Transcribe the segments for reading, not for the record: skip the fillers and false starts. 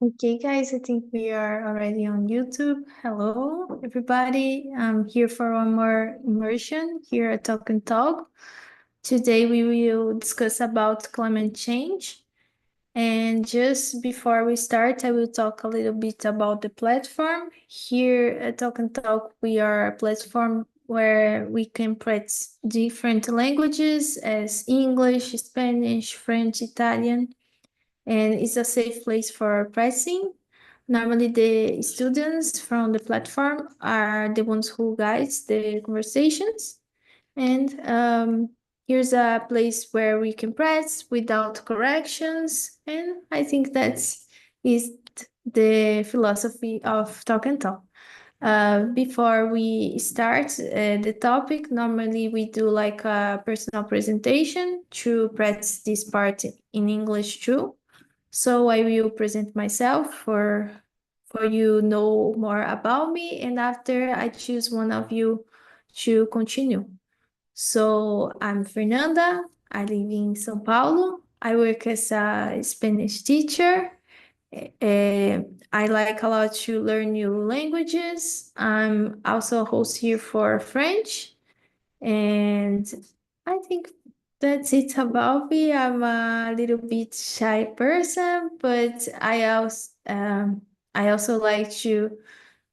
Okay, guys, I think we are already on YouTube. Hello, everybody. I'm here for one more immersion here at Talk and Talk. Today we will discuss about climate change. And just before we start, I will talk a little bit about the platform. Here at Talk and Talk, we are a platform where we can practice different languages as English, Spanish, French, Italian, and it's a safe place for practicing. Normally, the students from the platform are the ones who guides the conversations. And here's a place where we can practice without corrections. And I think that's is the philosophy of Talk and Talk. Before we start the topic, normally we do like a personal presentation to practice this part in English too. So I will present myself for you know more about me, and after I choose one of you to continue. So I'm Fernanda. I live in São Paulo. I work as a Spanish teacher. I like a lot to learn new languages. I'm also a host here for French, and I think that's it about me. I'm a little bit shy person, but I also like to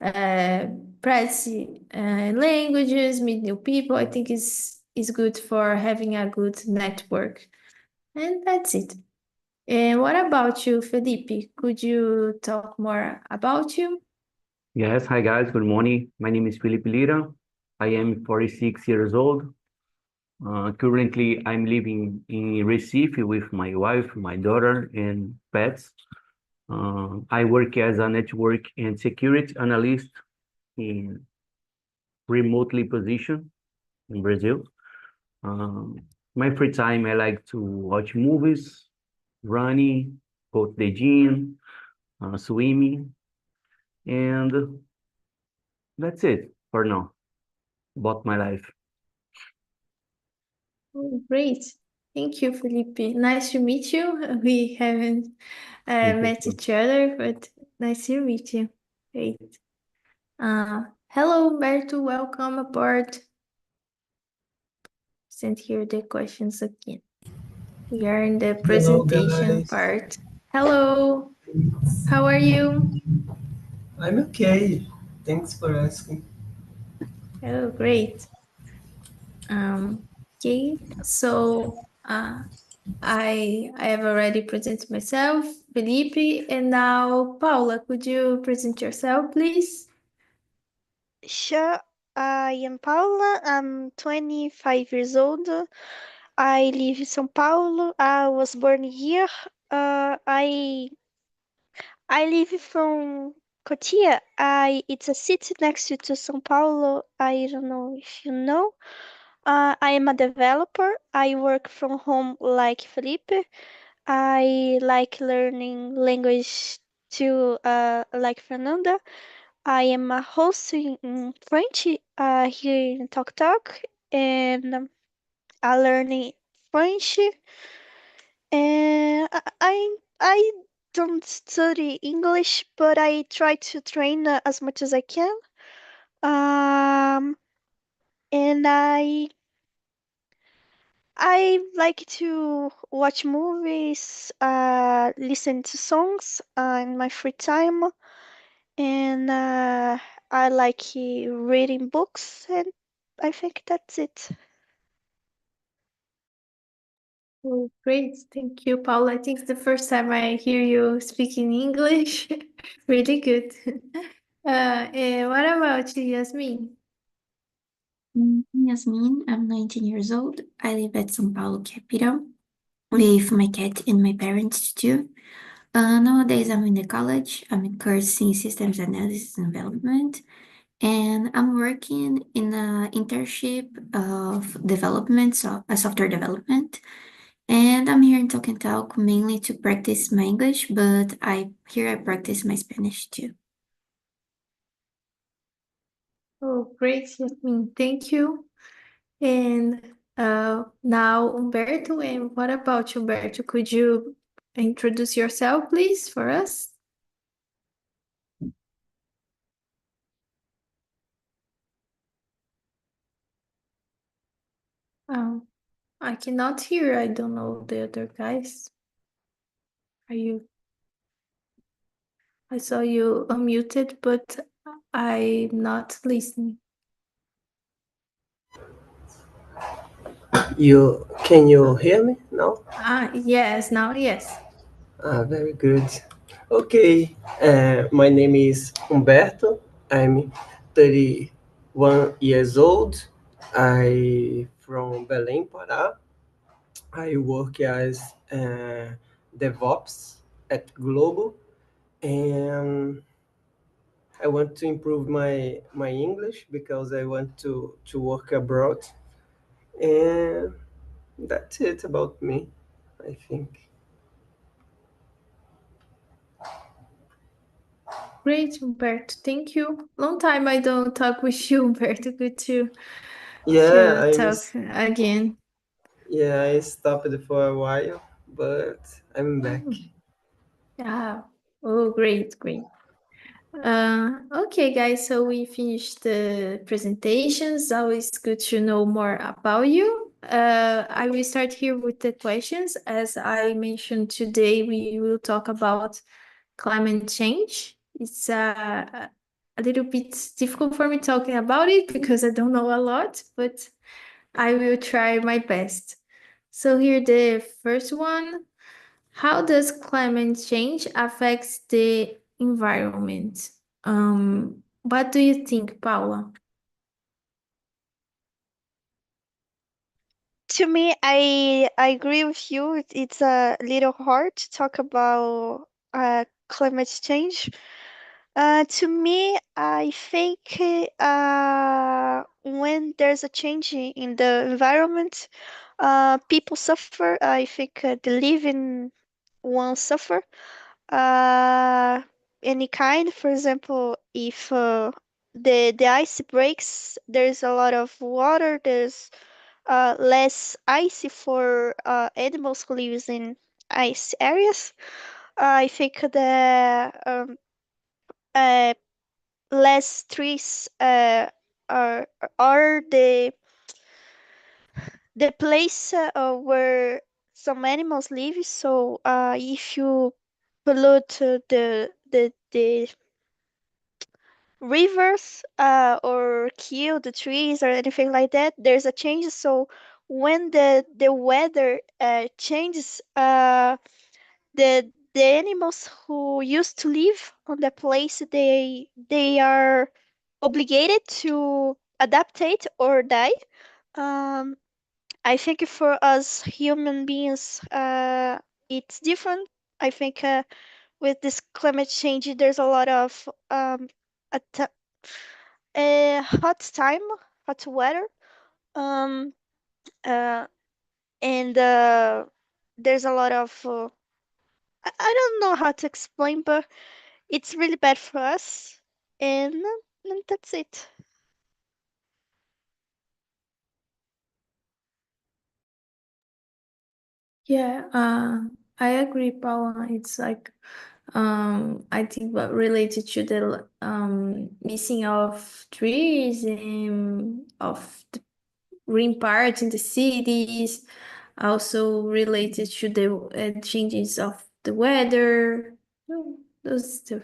uh, practice languages, meet new people. I think is good for having a good network. And that's it. And what about you, Felipe? Could you talk more about you? Yes, hi guys, good morning. My name is Felipe Lira. I am 46 years old. Currently, I'm living in Recife with my wife, my daughter, and pets. I work as a network and security analyst in remotely position in Brazil. Um, my free time, I like to watch movies, running, go to the gym, swimming, and that's it for now about my life. Oh, great. Thank you, Felipe. Nice to meet you. We haven't Thank met you. each other, but nice to meet you. Great. Hello, Berto. Welcome aboard. Send here the questions again. We are in the Hello, presentation guys. part. Hello. How are you? I'm okay. Thanks for asking. Oh, great. Okay. So, I have already presented myself, Felipe, and now Paula. Could you present yourself, please? Sure, I am Paula. I'm 25 years old. I live in São Paulo. I was born here. Uh, I I live from Cotia. It's a city next to São Paulo. I don't know if you know. I am a developer. I work from home like Felipe. I like learning language too, like Fernanda. I am a host in French here in Talk Talk, and I learning French. And I don't study English, but I try to train as much as I can. Um, and I like to watch movies, listen to songs in my free time, and I like reading books, and I think that's it. Oh, great. Thank you, Paula. I think it's the first time I hear you speaking English. Really good. And what about you, Yasmin? Yasmin, I'm 19 years old. I live at São Paulo capital with my cat and my parents too. Nowadays, I'm in the college. I'm in course in systems analysis and development, and I'm working in a internship of development, so a software development. And I'm here in Talk and Talk mainly to practice my English, but I practice my Spanish too. Oh, great, Yasmin. Thank you. And now, Umberto. And what about you, Umberto? Could you introduce yourself, please, for us? I cannot hear. I don't know the other guys. Are you? I saw you unmuted, but I'm not listening. Can you hear me now? Yes, now yes. Very good. Okay, my name is Humberto. I'm 31 years old. I from Belém, Pará. I work as DevOps at Globo, and I want to improve my English because I want to work abroad. And that's it about me, I think. Great, Humberto. Thank you. Long time I don't talk with you, Humberto. Good Yeah, to talk again. Yeah, I stopped for a while, but I'm back. Yeah. Oh, great. Okay, guys, so we finished the presentations. Always good to know more about you. I will start here with the questions. As I mentioned today, we will talk about climate change. It's a little bit difficult for me talking about it because I don't know a lot, but I will try my best. So here the first one. How does climate change affect the environment? What do you think, Paula? To me, I agree with you. It's a little hard to talk about climate change. To me, I think when there's a change in the environment, people suffer. I think the living ones suffer. Uh, any kind, for example, if the ice breaks, there's a lot of water. There's less icy for animals who lives in ice areas. I think the uh, less trees are are the place where some animals live. So if you pollute the rivers or kill the trees or anything like that, there's a change. So when the weather changes, the animals who used to live on the place, they are obligated to adaptate or die. um I think for us human beings, it's different. I think with this climate change, there's a lot of hot time, hot weather, um, uh, and there's a lot of I don't know how to explain, but it's really bad for us, and that's it. Yeah, I agree, Paula. It's like I think what related to the missing of trees and of the green parts in the cities, also related to the changes of the weather, those stuff.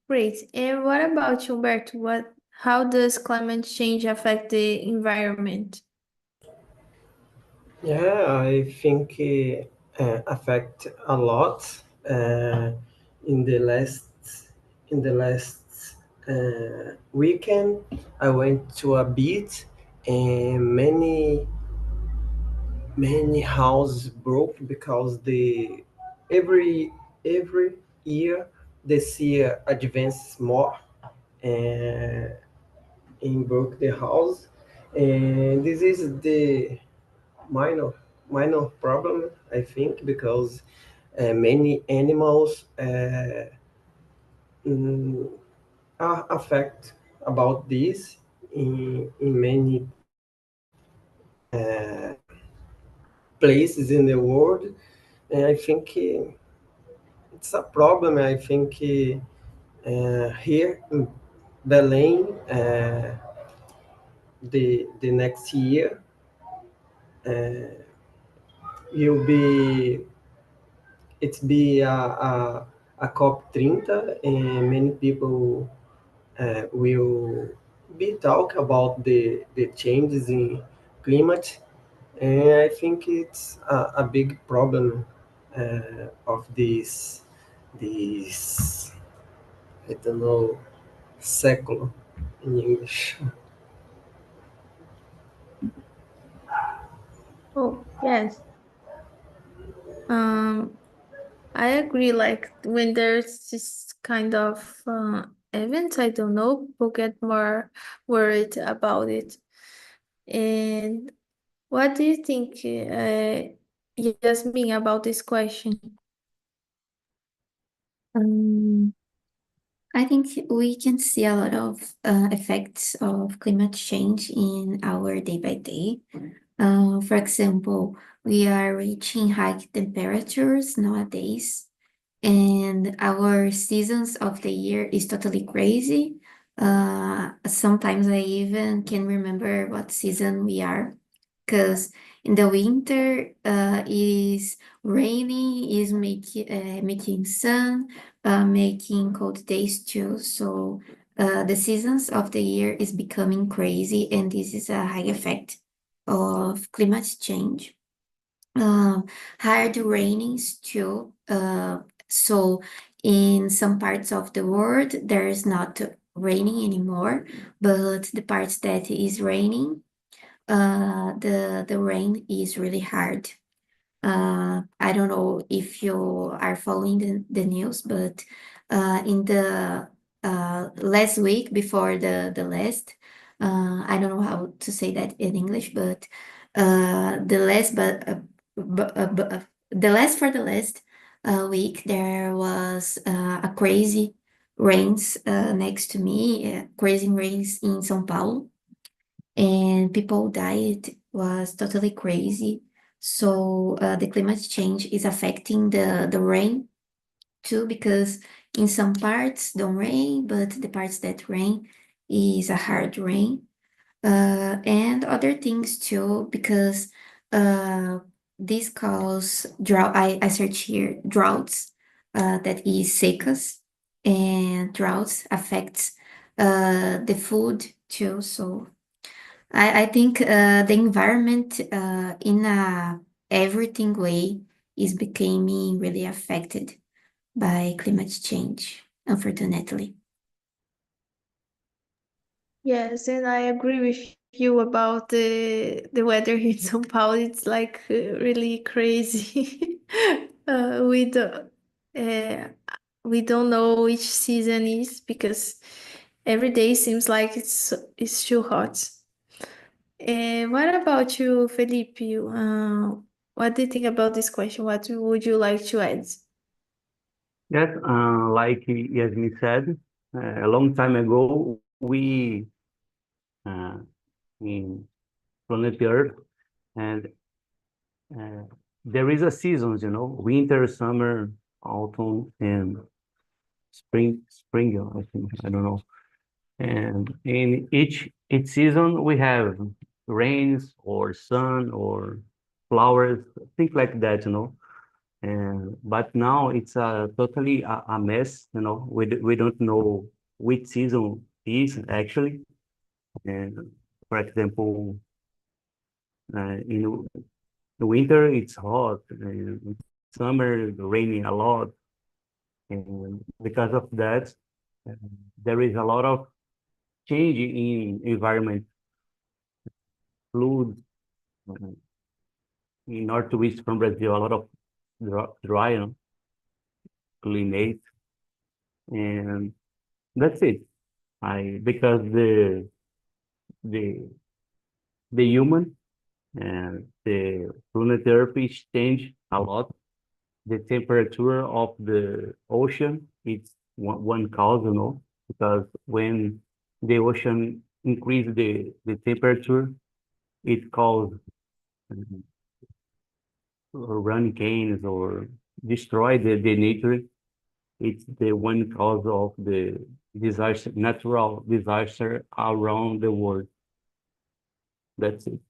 Great. And what about you, Humberto? How does climate change affect the environment? Yeah, I think it affect a lot. Uh, in the last weekend, I went to a beach, and many houses broke because the every year the sea advances more, and broke the house. And this is the minor minor problem, I think, because many animals mm, are affect about this in many places in the world. And I think it's a problem. I think here in Belém, the next year will be a COP30, and many people will be talk about the changes in climate, and I think it's a big problem of this I don't know século in English. Oh, yes. Um, I agree. Like when there's this kind of event, I don't know, people get more worried about it. And what do you think, Yasmin, about this question? Um, I think we can see a lot of effects of climate change in our day by day. For example, we are reaching high temperatures nowadays, and our seasons of the year is totally crazy. Sometimes I even can remember what season we are, because in the winter is raining, is making sun, making cold days too. So the seasons of the year is becoming crazy, and this is a high effect of climate change. Um, Hard rainings too. So in some parts of the world, there is not raining anymore, but the parts that is raining, the rain is really hard. I don't know if you are following the news, but in the last week before the last, I don't know how to say that in English, but the last, the last for the last week, there was a crazy rains next to me, crazy rains in São Paulo, and people died. Was totally crazy. So the climate change is affecting the rain too, because in some parts don't rain, but the parts that rain is a hard rain. And other things too, because this cause drought. I search here droughts, that is secas, and droughts affects the food too. So I think the environment in a everything way is becoming really affected by climate change, unfortunately. Yes, and I agree with you about the weather here in São Paulo. It's like really crazy. We don't uh, we don't know which season is because every day seems like it's too hot. What about you, Felipe? What do you think about this question? What would you like to add? Yes, like Yasmin said, a long time ago, we uh, in planet Earth, and uh, there is a seasons, winter, summer, autumn, and spring, I think, I don't know. And in each season, we have rains or sun or flowers, things like that. And but now it's totally a mess. We don't know which season is actually. And for example, in the winter it's hot, in summer raining a lot, and because of that, uh, there is a lot of change in environment, fluid. uh, in northwest from Brazil, a lot of dry, climate, and that's it. I because the the human and the planet Earth is changed a lot. The temperature of the ocean is one cause, because when the ocean increase the temperature, it causes hurricanes or destroy the nature. It's the one cause of the disaster, natural disaster around the world. That's it.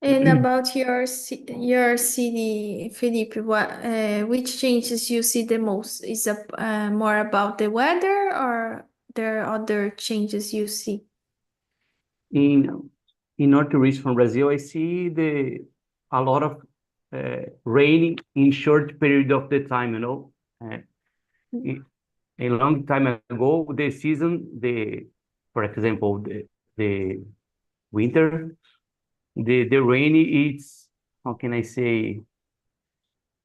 And about your city, Felipe, which changes you see the most? Is it more about the weather, or there are other changes you see? In order to reach from Brazil, I see a lot of rain in short period of the time, you know. A long time ago, the season, for example, the winter, the rain is, how can I say,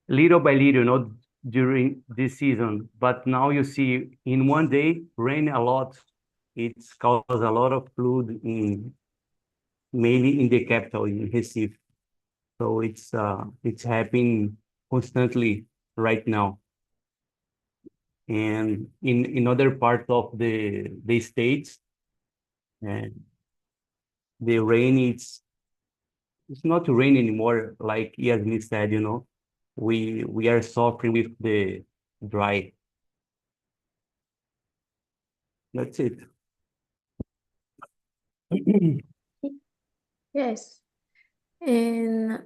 little by little, not during this season. But now you see in one day, rain a lot. It's caused a lot of flood mainly in the capital, in Recife. So it's happening constantly right now. And in other parts of the states, and the rain it's not rain anymore, like Yasmin said, you know. We are suffering with the dry. That's it. Yes. And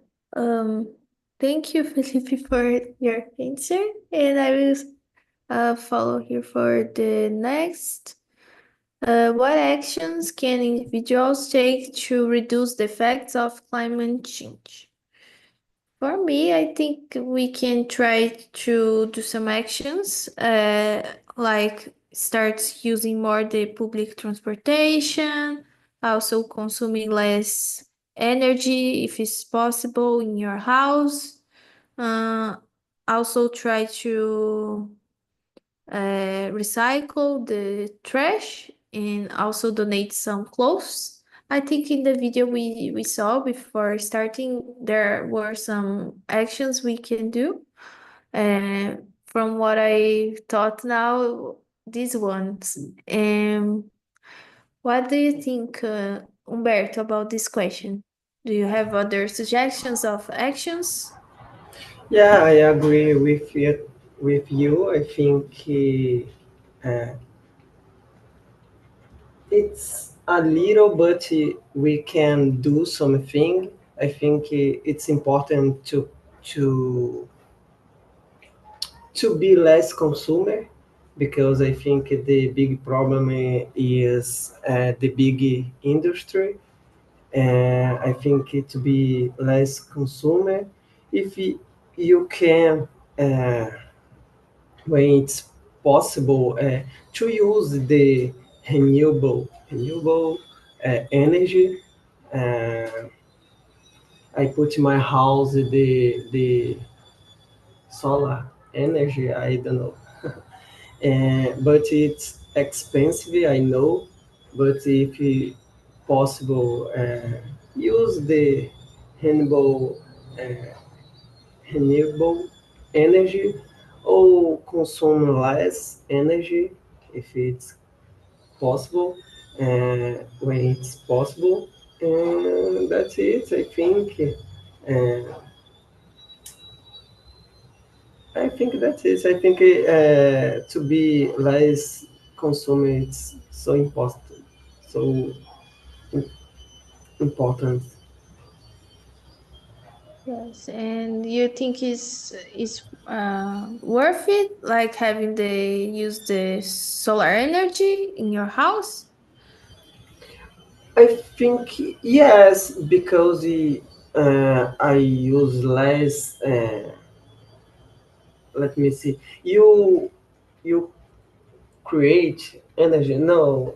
thank you, Felipe, for your answer. And I will follow here for the next. What actions can individuals take to reduce the effects of climate change? For me, I think we can try to do some actions, like start using more the public transportation, also consuming less energy if it's possible in your house. Uh, Also try to recycle the trash and also donate some clothes. I think in the video we saw before starting, there were some actions we can do. From what I thought now, these ones. What do you think, Humberto, about this question? Do you have other suggestions of actions? Yeah, I agree with it with you. I think uh, it's a little, but we can do something. I think it's important to to be less consumer, because I think the big problem is the big industry. I think to be less consumer, if you can, when it's possible, to use the renewable energy. Uh, I put my house the solar energy. I don't know. But it's expensive, I know. But if possible, use the renewable uh, renewable energy, or consume less energy if it's possible, when it's possible. And that's it. Uh, I think that's it. I think to be less consuming it's so important. So important. Yes, and you think is worth it, like having the solar energy in your house? I think yes, because I use less. Let me see. You create energy. No,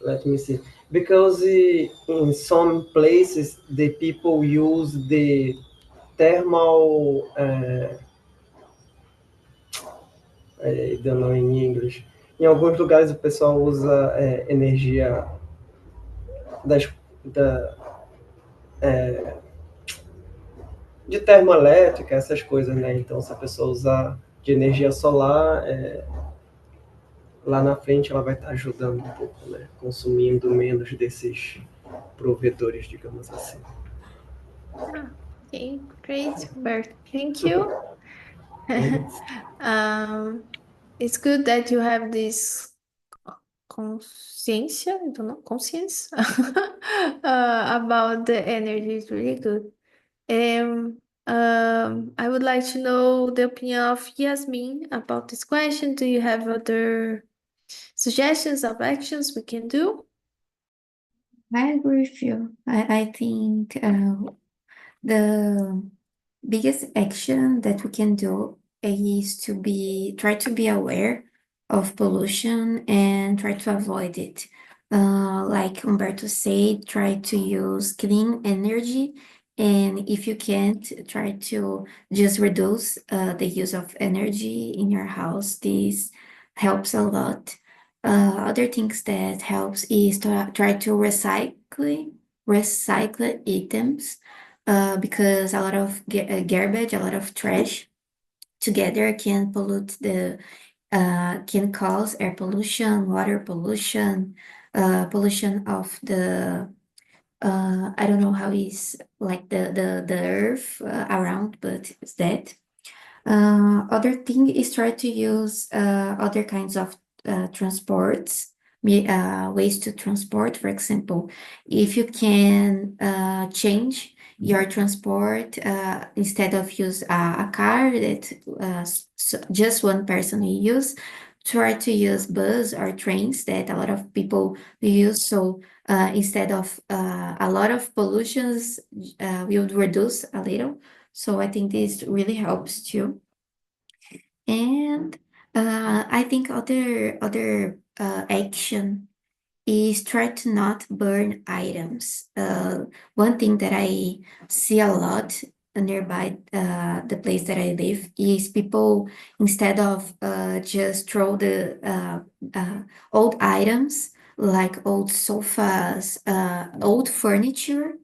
let me see. Because in some places the people use the thermal. I don't know in English. Em alguns lugares o pessoal usa energia das, da, de termoelétrica, essas coisas, né? Então, se a pessoa usar de energia solar, lá na frente ela vai estar ajudando um pouco, né? Consumindo menos desses provedores, digamos assim. Ah, okay, great, Bert. Thank you. It's good that you have this consciência, I don't know, conscience about the energy is really good. And I would like to know the opinion of Yasmin about this question. Do you have other suggestions of actions we can do? I agree with you. I think the biggest action that we can do is to try to be aware of pollution and try to avoid it. Like Umberto said, try to use clean energy. And if you can't, try to just reduce the use of energy in your house. This helps a lot. Other things that helps is to try to recycle items because a lot of garbage, a lot of trash together can pollute can cause air pollution, water pollution, pollution of the, I don't know how is like the earth around, but it's that. Other thing is try to use other kinds of transports, ways to transport. For example, if you can change your transport instead of use a car that just one person will use, try to use bus or trains that a lot of people use. So instead of a lot of pollutions, we would reduce a little. So I think this really helps too. And I think other action is try to not burn items. One thing that I see a lot nearby the place that I live is people, instead of just throw the old items like old sofas, old furniture,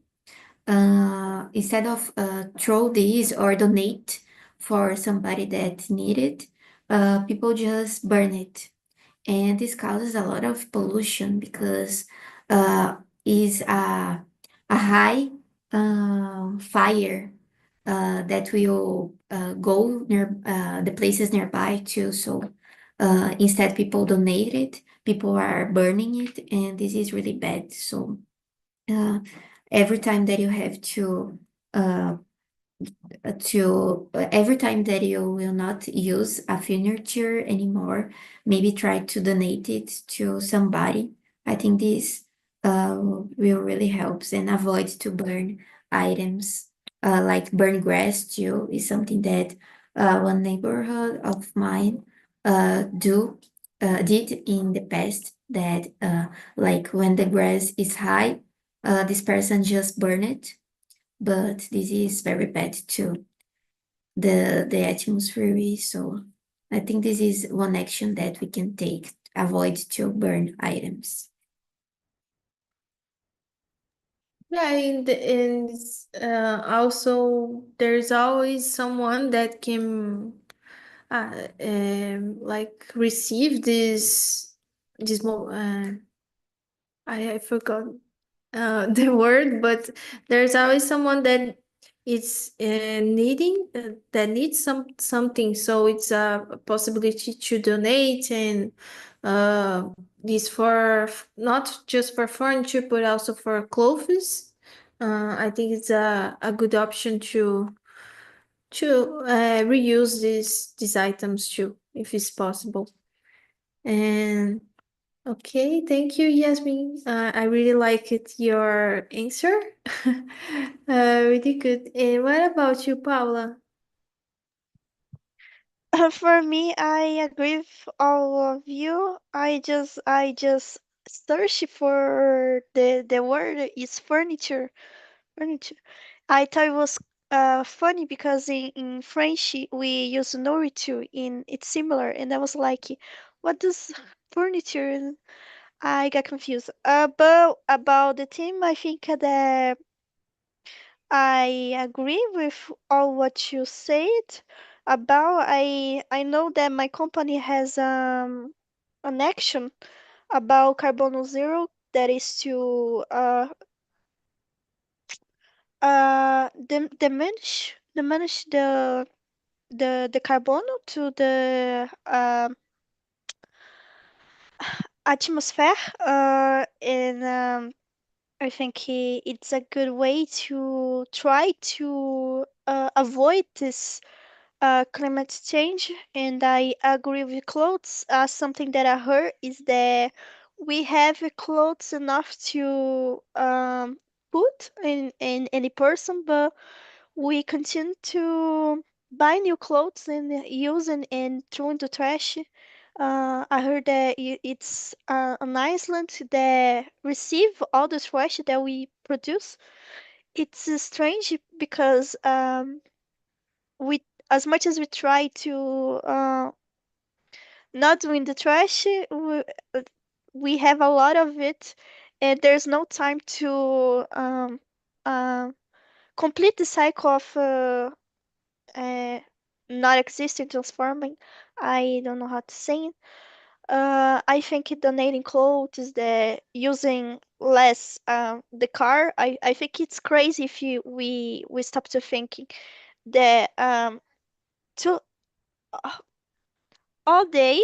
instead of throw these or donate for somebody that need it, people just burn it. And this causes a lot of pollution because is a high fire that will go near the places nearby too. So instead people donate it, people are burning it, and this is really bad. So every time that you have uh, every time that you will not use a furniture anymore, maybe try to donate it to somebody. I think this will really helps, and avoid to burn items. Like burn grass too is something that one neighborhood of mine did in the past, that like when the grass is high, this person just burn it, but this is very bad too, the atmosphere is. So I think this is one action that we can take, avoid to burn items. Yeah, also there's always someone that can like receive this I forgot the word, but there's always someone that is needing that needs something. So it's a possibility to donate, and uh, this for not just for furniture but also for clothes. I think it's a good option to reuse these items too, if it's possible. And okay, thank you, Yasmin. I really like it, your answer. Really good. And what about you, Paula? For me, I agree with all of you. I just search for the word is furniture. Furniture. I thought it was funny because in French we use nourriture in it's similar, and I was like, what does furniture? I got confused. But about the team, I think that I agree with all what you said about. I know that my company has an action about carbon zero, that is to diminish the carbon to the atmosphere, and I think it's a good way to try to avoid this climate change. And I agree with clothes. Something that I heard is that we have clothes enough to put in any person, but we continue to buy new clothes and use and throw into trash. I heard that it's an Iceland that receive all the trash that we produce. It's strange because we, as much as we try to not doing the trash, we have a lot of it, and there's no time to uh, complete the cycle of uh, not existing, transforming. I don't know how to say it. I think donating clothes is the using less the car. I think it's crazy if we stop to thinking that to uh, all day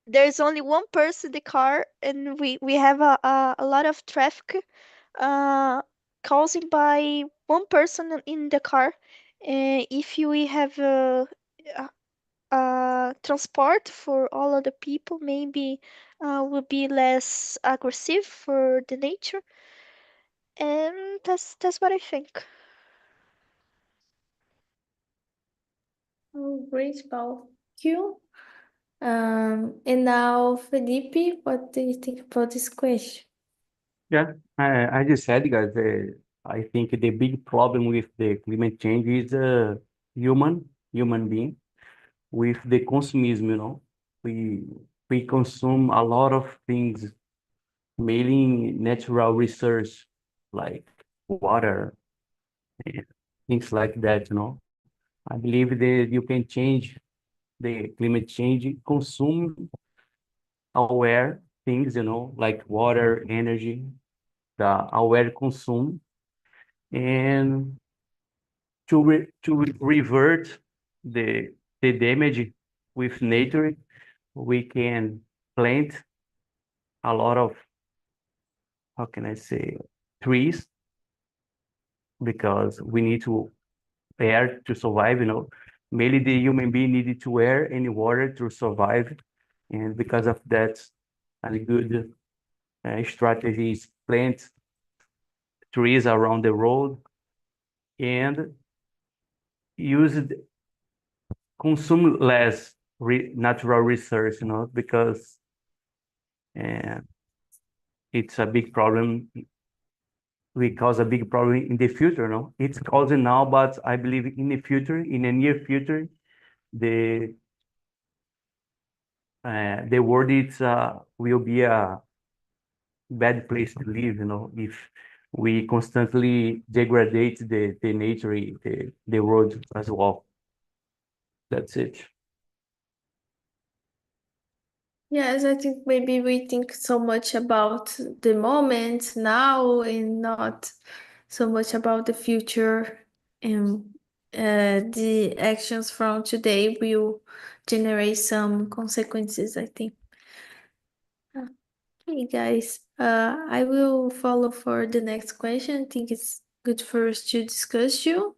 there's only one person in the car, and we have a lot of traffic uh caused by one person in the car. If we have transport for all of the people, maybe will be less aggressive for the nature, and that's what I think. Oh, great, Paul. Thank you. And now, Felipe, what do you think about this question? Yeah, I just said, guys, I think the big problem with the climate change is human being with the consumism, you know. We we consume a lot of things, mainly natural resource like water and things like that, you know. I believe that you can change the climate change, consume aware things, you know, like water, energy, the aware consume, and to revert the the damage with nature, we can plant a lot of, how can I say, trees, because we need to air to survive, you know. Mainly the human being needed to air and water to survive. And because of that, a good strategy is plant trees around the road and use consume less natural resource, you know, because uh, it's a big problem. We cause a big problem in the future, no? It's causing now, but I believe in the future, in the near future, the the world is will be a bad place to live, you know, if we constantly degrade the nature, the world as well. That's it. Yes, I think maybe we think so much about the moment now and not so much about the future. And the actions from today will generate some consequences, I think. Okay, guys, I will follow for the next question. I think it's good for us to discuss you.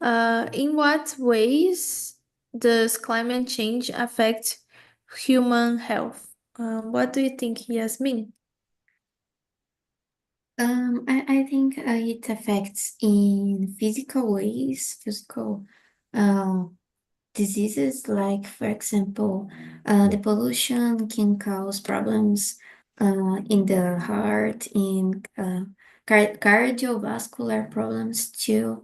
In what ways does climate change affect human health? What do you think, Yasmin? I think it affects in physical ways, physical uh, diseases, like, for example, the pollution can cause problems in the heart, in cardiovascular problems too,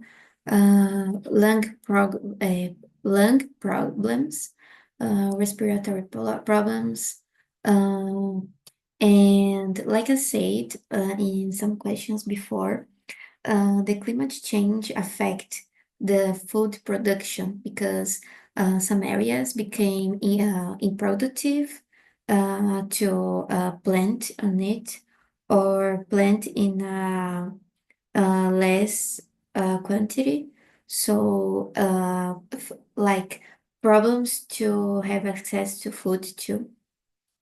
lung problems, respiratory problems. Um, and like I said in some questions before, the climate change affect the food production because some areas became unproductive to plant on it, or plant in a less quantity. So like problems to have access to food too.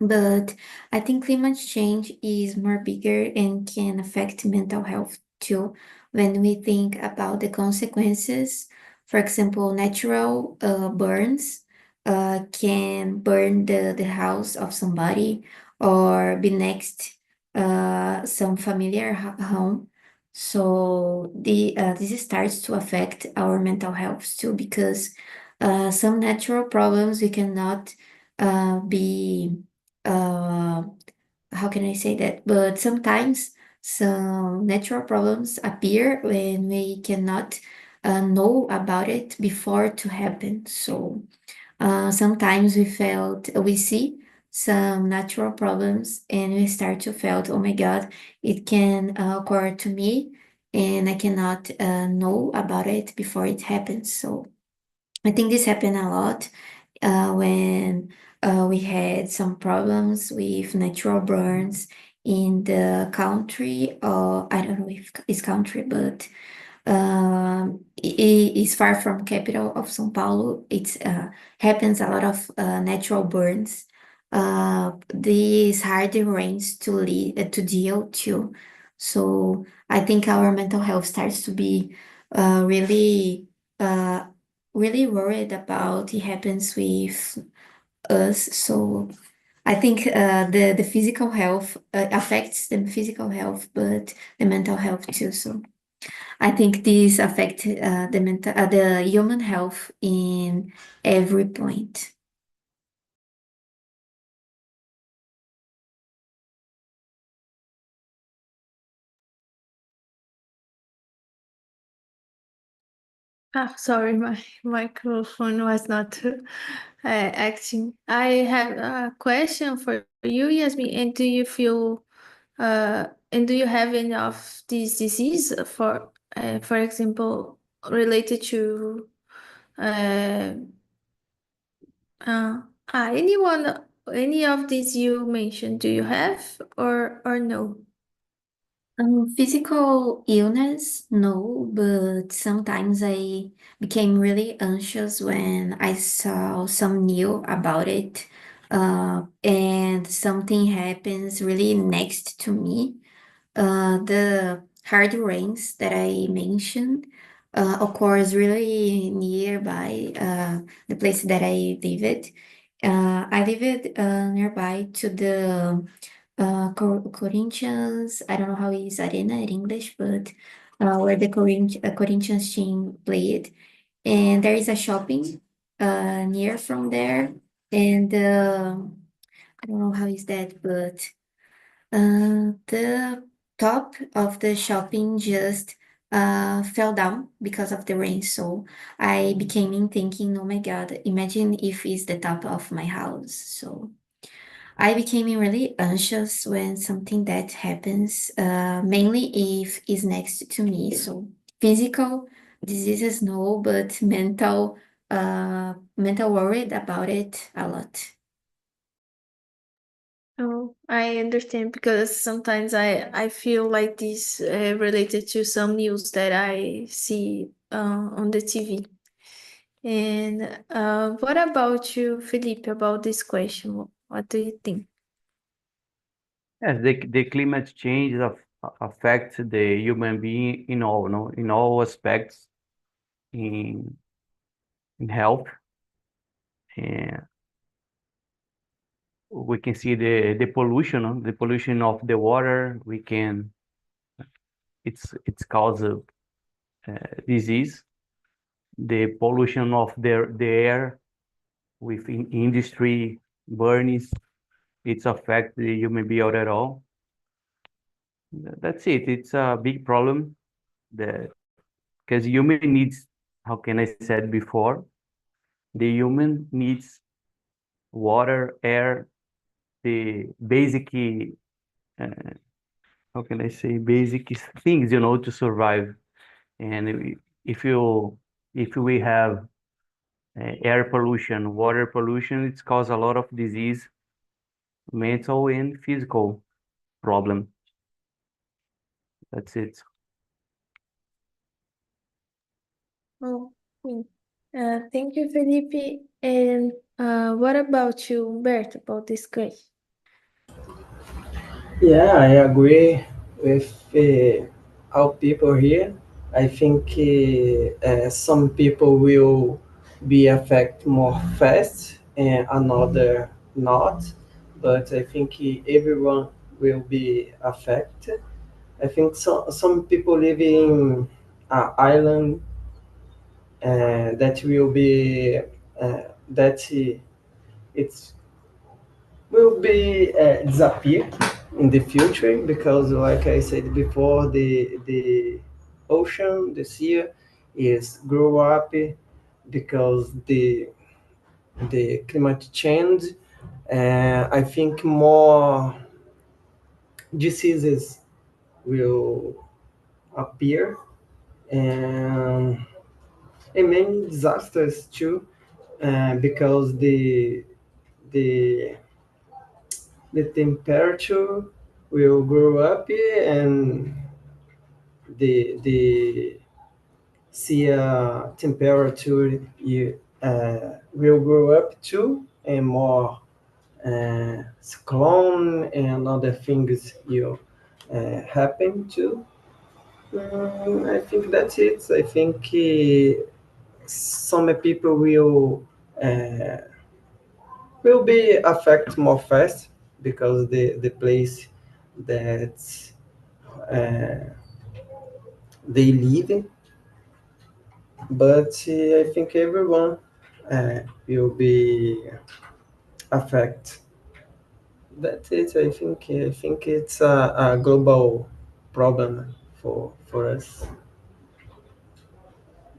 But I think climate change is more bigger and can affect mental health too when we think about the consequences. For example, natural burns can burn the house of somebody or be next some familiar home. So this starts to affect our mental health too because some natural problems we cannot be uh, how can I say that? But sometimes some natural problems appear when we cannot know about it before to happen. So sometimes we see some natural problems and we start to felt, oh my God, it can occur to me and I cannot know about it before it happens. So I think this happened a lot when we had some problems with natural burns in the country, or I don't know if it's country, but it is far from capital of São Paulo. It happens a lot of natural burns. These hard rains to deal too. So I think our mental health starts to be really uh, really worried about it happens with us. So I think the physical health affects the physical health, but the mental health too. So I think this affect the human health in every point. Ah, sorry, my microphone was not acting. I have a question for you, Yasmin. And do you have any of these disease for example, related to uh, uh, any of these you mentioned? Do you have or no? Physical illness, no, but sometimes I became really anxious when I saw some new about it, and something happens really next to me. The hard rains that I mentioned occurs really nearby the place that I lived. I lived nearby to the Corinthians. I don't know how is arena in English, but where the Corinthians team played, and there is a shopping near from there, and I don't know how is that, but. The top of the shopping just fell down because of the rain. So I became in thinking, oh my God, imagine if it's the top of my house. So I became really anxious when something that happens, mainly if it's next to me. So physical diseases, no, but mental worried about it a lot. Oh, I understand because sometimes I feel like this related to some news that I see on the TV. And what about you, Felipe, about this question? What do you think? Yes, the climate change affects the human being in all, no, in all aspects in health. And we can see the pollution, no? The pollution of the water. It's cause of disease. The pollution of the air with industry burnings. It's affect the human being at all. That's it. It's a big problem that because human needs, how can I said before, the human needs water, air, the basic, how can I say, basic things, to survive. And if we have air pollution, water pollution, it's cause a lot of disease, mental and physical problem. That's it. Oh, thank you, Felipe. And what about you, Bert, about this question? Yeah, I agree with all people here. I think some people will be affected more fast and another not, but I think everyone will be affected. I think some people live in an island that will be that it's will be disappear in the future because, like I said before, the ocean, the sea, is grow up because the climate change. I think more diseases will appear and, many disasters too, because the the temperature will grow up and the sea temperature will grow up too, and more cyclone and other things will happen too. I think that's it. I think some people will be affected more fast because the place that uh, they live, but I think everyone will be affected. That's it. I think it's a global problem for us.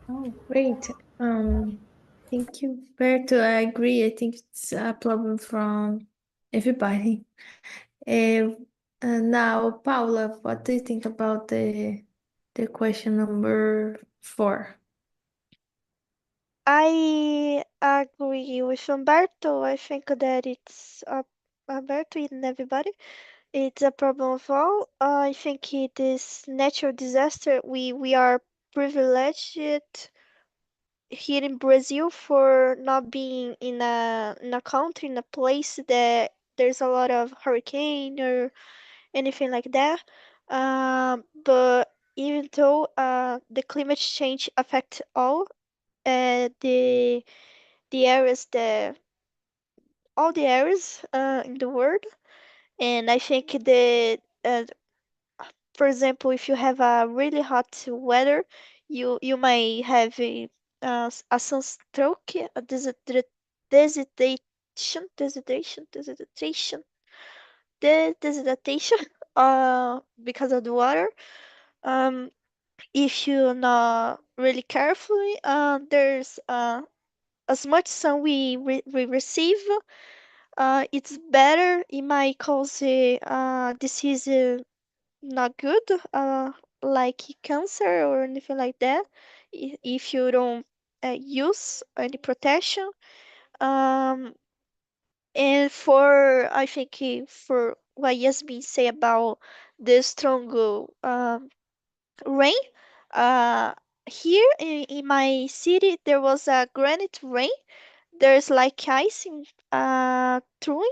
Oh, great. Thank you, Berto. I agree. I think it's a problem from everybody. Uh, now, Paula, what do you think about the question number 4? I agree with Umberto. I think that it's Umberto and everybody. It's a problem of all. I think it is natural disaster. We are privileged here in Brazil for not being in a country, in a place that there's a lot of hurricane or anything like that. But even though the climate change affect all the areas that all the areas in the world, and I think that for example, if you have a really hot weather, you might have a sunstroke, a desidratation, desidratation, because of the water. Um, if you're not really carefully, there's as much sun we receive, it's better. It might cause a disease not good, like cancer or anything like that, if you don't use any protection. Um, and for I think for what Yasmin say about the strong rain, uh, here in my city there was a granite rain. There's like ice in through,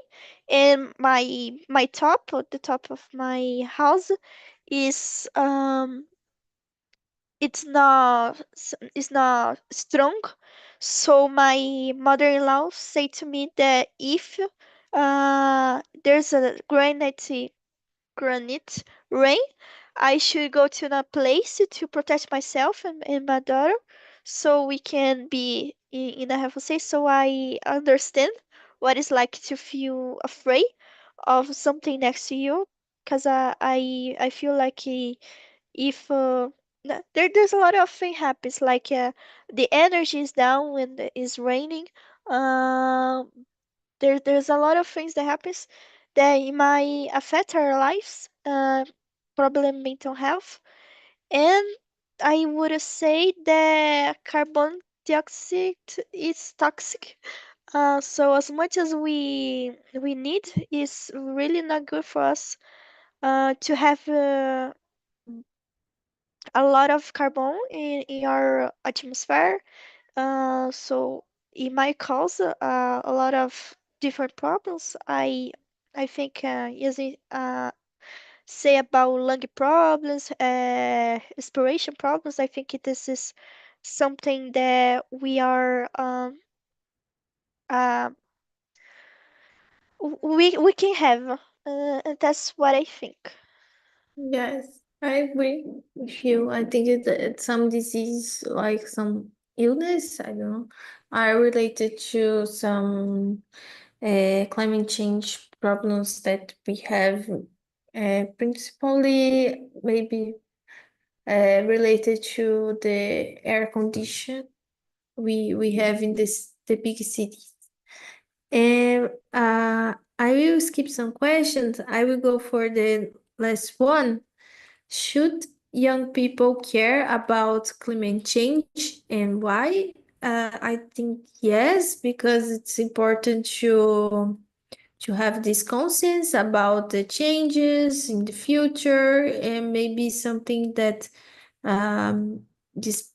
and my top, the top of my house is it's not strong. So my mother-in-law said to me that if there's a granite rain, I should go to a place to protect myself and my daughter, so we can be in a healthy state. So I understand what it's like to feel afraid of something next to you, because I feel like if there's a lot of thing happens, like the energy is down when it's raining. Um, there's a lot of things that happens that it might affect our lives, problem mental health. And I would say that carbon dioxide is toxic. So as much as we need, it's really not good for us to have a lot of carbon in our atmosphere. So it might cause a lot of different problems. I think using say about lung problems, respiration problems. I think this is something that um we can have, and that's what I think. Yes, I agree with you. I think it's some disease, like some illness, I don't know, are related to some climate change problems that we have, principally maybe related to the air condition we have in the big cities. And I will skip some questions. I will go for the last one. Should young people care about climate change and why? I think yes, because it's important to have this conscience about the changes in the future and maybe something that um, these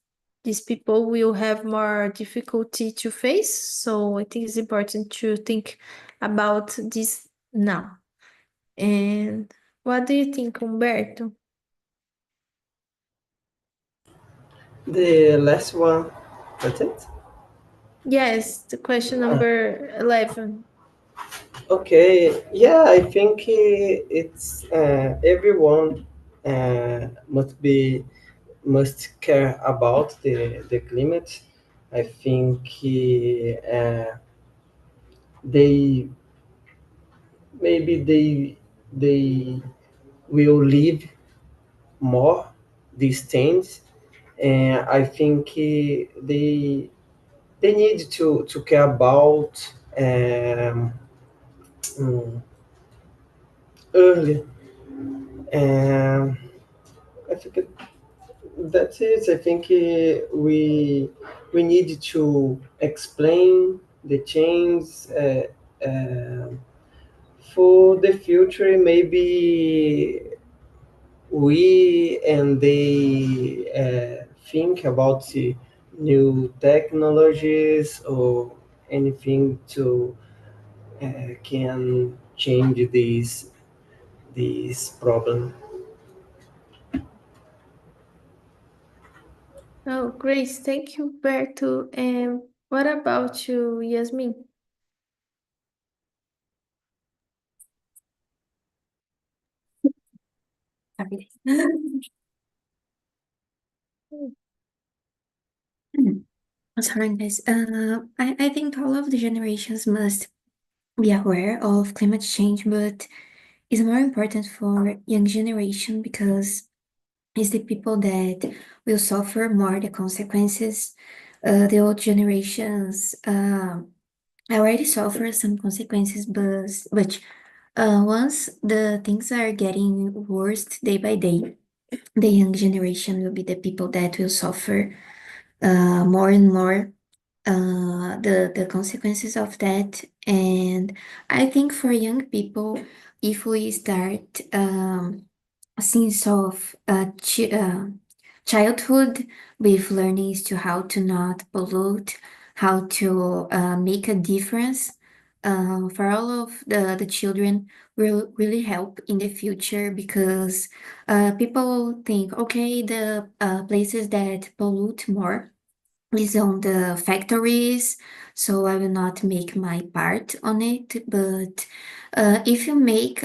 these people will have more difficulty to face. So I think it's important to think about this now. And what do you think, Humberto? The last one, that's it? Yes, the question number 11. Okay, yeah, I think it's everyone must care about the climate. I think they maybe they will live more these things, and I think they need to care about mm, early. I think that's it. I think we need to explain the change for the future. Maybe we and they think about the new technologies or anything to can change this problem. Oh, great. Thank you, Berto. And what about you, Yasmin? Sorry. Sorry, guys. I think all of the generations must be aware of climate change, but it's more important for young generation because it's the people that will suffer more the consequences. The old generations already suffer some consequences, but once the things are getting worse day by day, the young generation will be the people that will suffer more and more the consequences of that. And I think for young people, if we start since of childhood with learnings to how to not pollute, how to make a difference for all of the children will really help in the future because people think, okay, the places that pollute more is on the factories, so I will not make my part on it. But if you make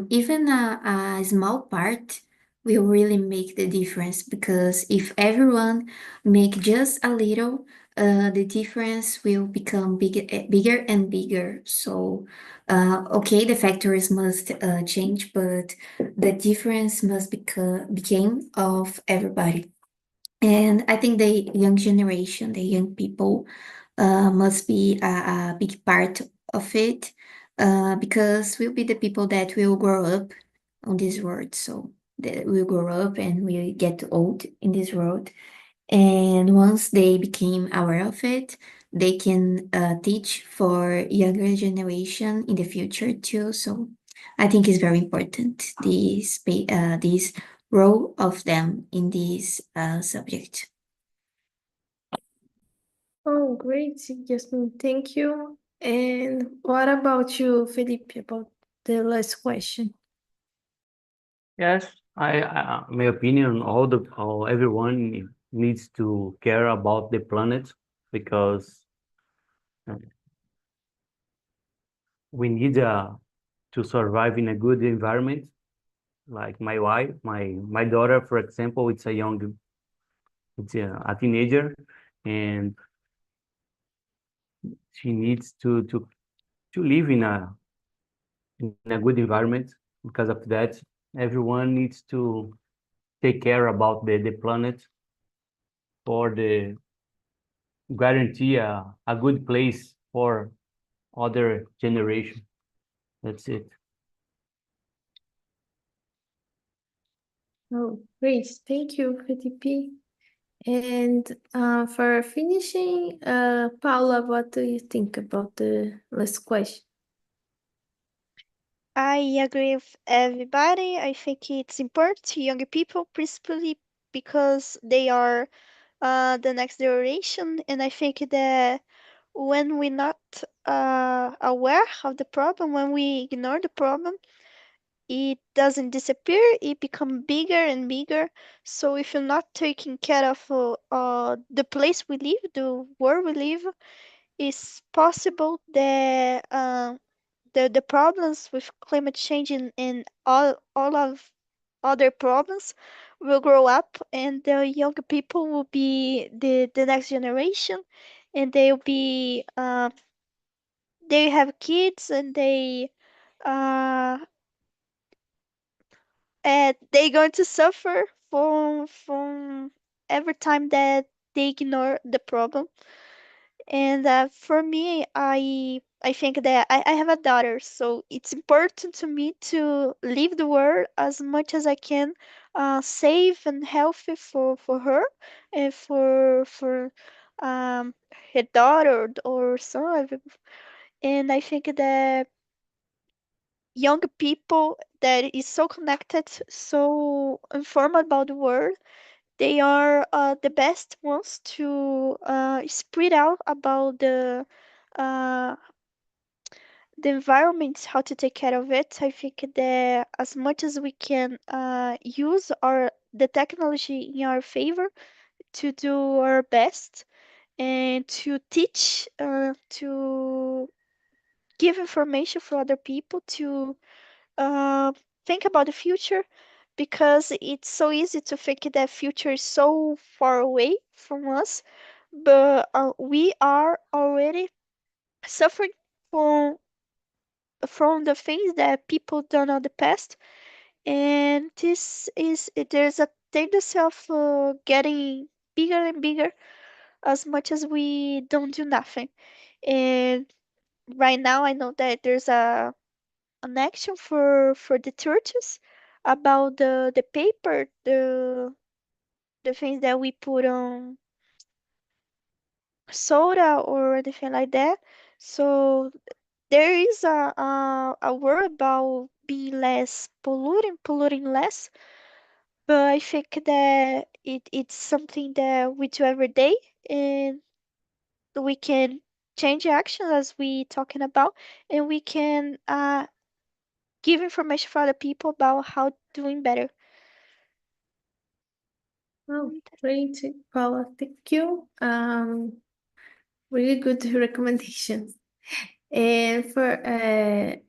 even a small part, will really make the difference because if everyone make just a little, the difference will become bigger and bigger. So, okay, the factories must change, but the difference must become of everybody. And I think the young generation, the young people, must be a big part of it, because we'll be the people that will grow up on this world. So that will grow up and will get old in this world. And once they became aware of it, they can teach for younger generation in the future too. So I think it's very important this role of them in this subject. Oh, great, Yasmin. Thank you. And what about you, Felipe, about the last question? Yes, my opinion, everyone needs to care about the planet because uh, we need to survive in a good environment. Like my wife, my daughter, for example, it's a teenager, and she needs to live in a good environment. Because of that, everyone needs to take care about the planet for the guarantee a good place for other generation. That's it. Oh, great. Thank you, Felipe. And for finishing, Paula, what do you think about the last question? I agree with everybody. I think it's important to younger people, principally because they are the next generation, and I think that when we're not aware of the problem, when we ignore the problem, it doesn't disappear, it becomes bigger and bigger. So if you're not taking care of the place we live, the world we live, it's possible that the problems with climate change and all of other problems will grow up, and the younger people will be the next generation, and they'll be they have kids, uh and they going to suffer from every time that they ignore the problem. And for me, I think that I have a daughter, so it's important to me to leave the world as much as I can, safe and healthy for her and for her daughter or son. And I think that young people that is so connected, so informed about the world, they are the best ones to spread out about uh, the environment, how to take care of it. I think that as much as we can use our the technology in our favor to do our best and to teach, to give information for other people to uh, think about the future, because it's so easy to think that future is so far away from us, but we are already suffering from from the things that people done on the past, and this is there's a tendency of getting bigger and bigger as much as we don't do nothing. And right now I know that there's an action for the churches about the paper, the things that we put on soda or anything like that. So there is a word about being less polluting less, but I think that it's something that we do every day, and we can change action as we talking about, and we can give information for other people about how doing better. Oh, great, Paula. Thank you. Really good recommendations. And for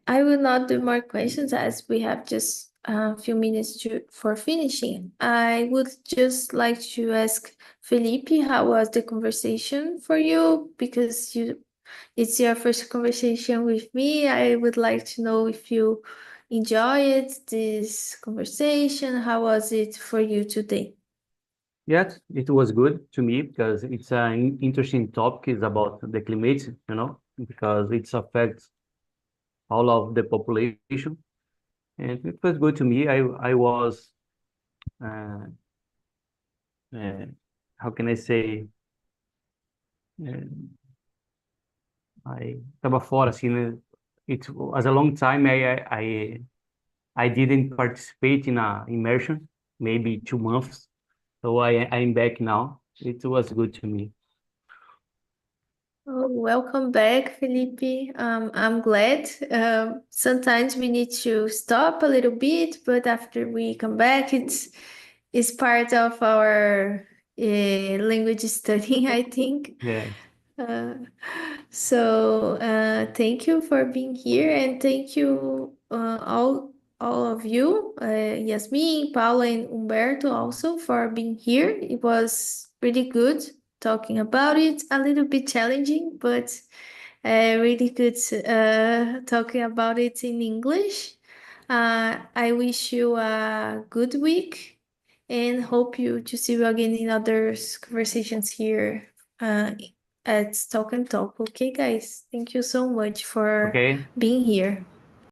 I will not do more questions as we have just a few minutes for finishing. I would just like to ask Felipe, how was the conversation for you? Because it's your first conversation with me. I would like to know if you enjoyed this conversation. How was it for you today? Yes, it was good to me because it's an interesting topic. It's about the climate, because it affects all of the population, and it was good to me. I was uh, uh, how can I say, uh, I estava fora assim, né? It was a long time. I didn't participate in a immersion, maybe 2 months. So I'm back now. It was good to me. Oh, welcome back, Felipe. I'm glad. Sometimes we need to stop a little bit, but after we come back, it's part of our language studying, I think. Yes. Uh, thank you for being here, and thank you all of you, Yasmin, Paula, and Humberto also for being here. It was really good talking about it. A little bit challenging, but really good talking about it in English. I wish you a good week and hope to see you again in other conversations here at Talk and Talk. Okay, guys, thank you so much for Okay. being here.